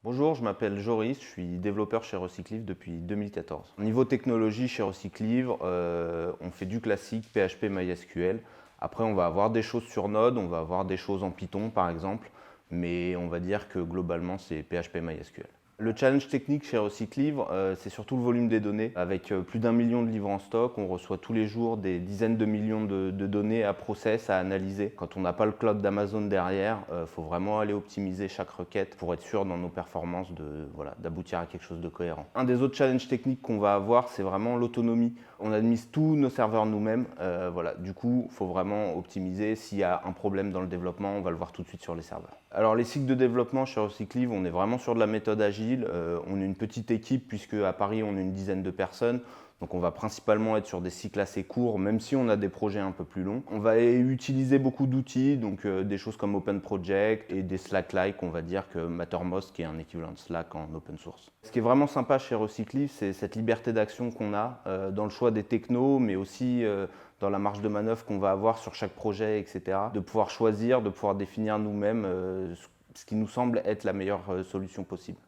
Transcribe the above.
Bonjour, je m'appelle Joris, je suis développeur chez Recyclive depuis 2014. Niveau technologie, chez Recyclive, on fait du classique PHP MySQL. Après, on va avoir des choses sur Node, on va avoir des choses en Python par exemple, mais on va dire que globalement, c'est PHP MySQL. Le challenge technique chez Recyclive, c'est surtout le volume des données. Avec plus d'1 million de livres en stock, on reçoit tous les jours des dizaines de millions de données à process, à analyser. Quand on n'a pas le cloud d'Amazon derrière, il faut vraiment aller optimiser chaque requête pour être sûr dans nos performances d'aboutir à quelque chose de cohérent. Un des autres challenges techniques qu'on va avoir, c'est vraiment l'autonomie. On administre tous nos serveurs nous-mêmes. Du coup, il faut vraiment optimiser. S'il y a un problème dans le développement, on va le voir tout de suite sur les serveurs. Alors les cycles de développement chez Recyclive, on est vraiment sur de la méthode agile. On est une petite équipe puisque à Paris, on est une dizaine de personnes. Donc on va principalement être sur des cycles assez courts, même si on a des projets un peu plus longs. On va utiliser beaucoup d'outils, donc des choses comme Open Project et des Slack-like, on va dire que Mattermost, qui est un équivalent de Slack en open source. Ce qui est vraiment sympa chez Recyclive, c'est cette liberté d'action qu'on a dans le choix des technos, mais aussi dans la marge de manœuvre qu'on va avoir sur chaque projet, etc. De pouvoir choisir, de pouvoir définir nous-mêmes ce qui nous semble être la meilleure solution possible.